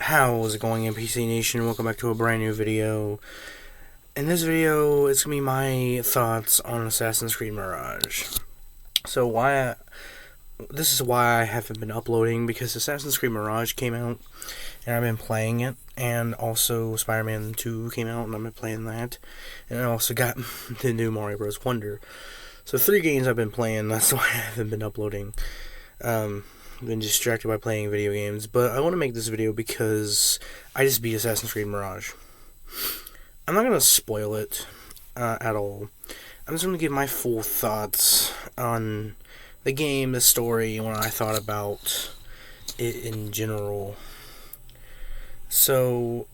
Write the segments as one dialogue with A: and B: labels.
A: How's it going, NPC Nation? Welcome back to a brand new video. In this video, it's going to be my thoughts on Assassin's Creed Mirage. This is why I haven't been uploading, because Assassin's Creed Mirage came out, and I've been playing it, and also Spider-Man 2 came out, and I've been playing that, and I also got the new Mario Bros. Wonder. So 3 games I've been playing, that's why I haven't been uploading. Been distracted by playing video games, but I want to make this video because I just beat Assassin's Creed Mirage. I'm not going to spoil it at all. I'm just going to give my full thoughts on the game, the story, and what I thought about it in general. So,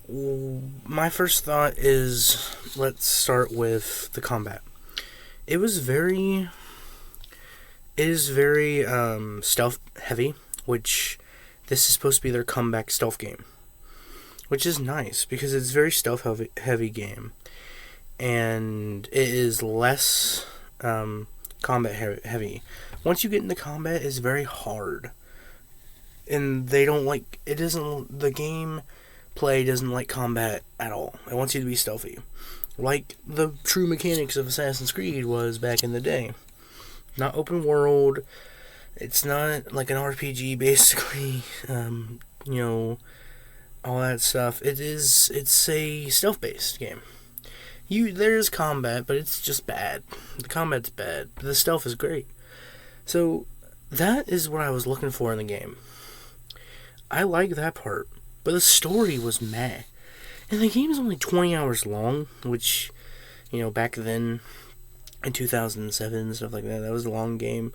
A: my first thought is, let's start with the combat. It is very stealth heavy, which this is supposed to be their comeback stealth game, which is nice because it's very stealth heavy game, and it is less combat heavy. Once you get into combat, it's very hard, and the game play doesn't like combat at all. It wants you to be stealthy, like the true mechanics of Assassin's Creed was back in the day. Not open world. It's not like an RPG, basically. All that stuff. It's a stealth-based game. There's combat, but it's just bad. The combat's bad. The stealth is great. So that is what I was looking for in the game. I like that part, but the story was meh. And the game is only 20 hours long, which, back then, in 2007 and stuff like that was a long game.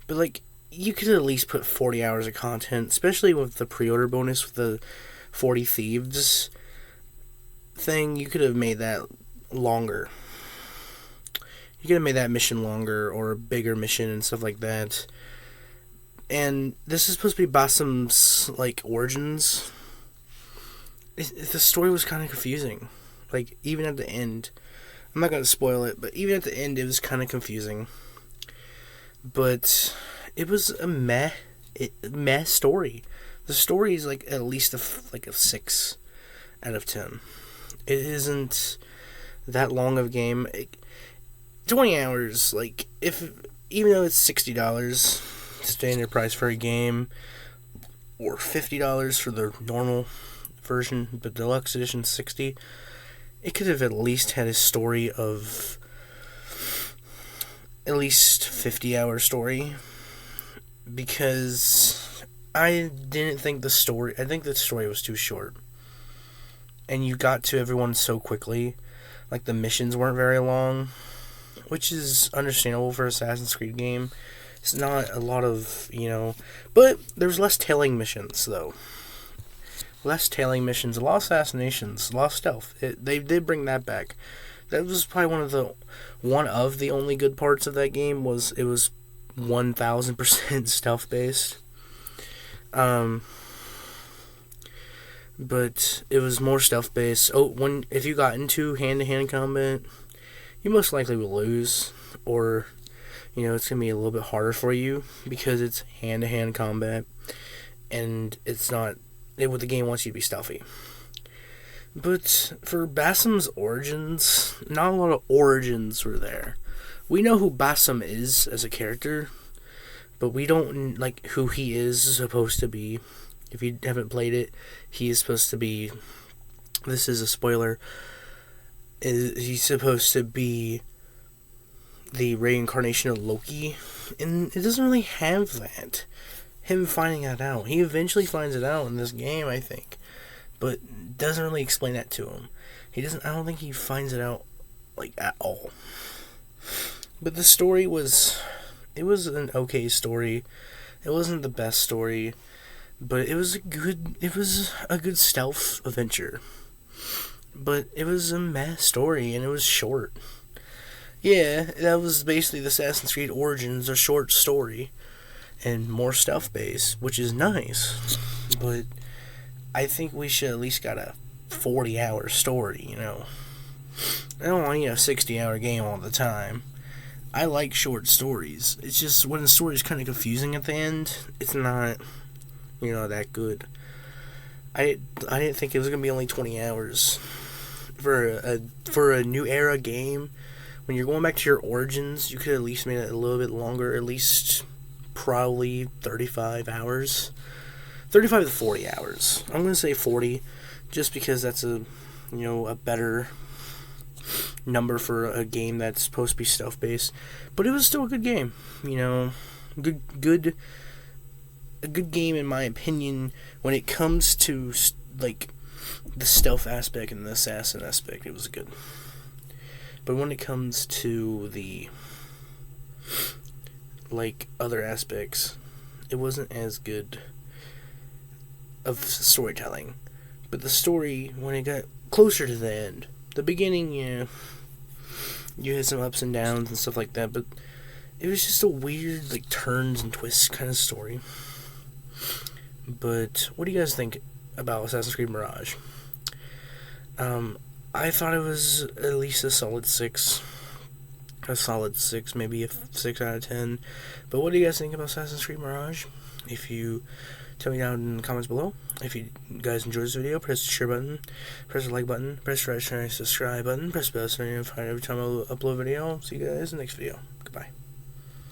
A: But, you could at least put 40 hours of content, especially with the pre-order bonus with the 40 Thieves thing. You could have made that longer. You could have made that mission longer, or a bigger mission and stuff like that. And this is supposed to be Bassam's, origins. The story was kind of confusing. Even at the end. I'm not going to spoil it, but even at the end, it was kind of confusing. But it was a meh story. The story is at least a 6 out of 10. It isn't that long of a game. 20 hours, even though it's $60 standard price for a game, or $50 for the normal version, but deluxe edition $60. It could have at least had a story of at least 50-hour story, because I didn't think I think the story was too short, and you got to everyone so quickly. The missions weren't very long, which is understandable for an Assassin's Creed game. It's not a lot of, but there's less tailing missions, though. Less tailing missions, a lot of assassinations, a lot of stealth. They did bring that back. That was probably one of the only good parts of that game. It was 1000% stealth based. But it was more stealth based. If you got into hand-to-hand combat, you most likely will lose, or it's gonna be a little bit harder for you because it's hand-to-hand combat, and it's not. The game wants you to be stealthy. But for Bassam's origins, not a lot of origins were there. We know who Bassam is as a character, but we don't who he is supposed to be. If you haven't played it, he is supposed to be. This is a spoiler. He's supposed to be the reincarnation of Loki, and it doesn't really have that. Him finding that out. He eventually finds it out in this game, I think, but doesn't really explain that to him. I don't think he finds it out at all. But the story was an okay story. It wasn't the best story, but it was a good stealth adventure. But it was a meh story, and it was short. Yeah, that was basically the Assassin's Creed Origins, a short story, and more stealth based, which is nice. But I think we should at least got a 40-hour story, I don't want a 60-hour game all the time. I like short stories. It's just when the story is kind of confusing at the end, it's not, that good. I didn't think it was gonna be only 20 hours for a new era game. When you're going back to your origins, you could at least made it a little bit longer. At least probably 35 hours, 35 to 40 hours. I'm gonna say 40, just because that's a better number for a game that's supposed to be stealth based. But it was still a good game. Good a good game in my opinion when it comes to like the stealth aspect and the assassin aspect. It was good, but when it comes to the other aspects, it wasn't as good of storytelling. But the story, when it got closer to the end, the beginning, you had some ups and downs and stuff like that, but it was just a weird turns and twists kind of story. But what do you guys think about Assassin's Creed Mirage? I thought it was at least a solid 6. Maybe a 6 out of 10. But what do you guys think about Assassin's Creed Mirage? If you tell me down in the comments below. If you guys enjoyed this video, press the share button, press the like button, press the right subscribe button, press the bell so you're notified every time I upload a video. See you guys in the next video. Goodbye.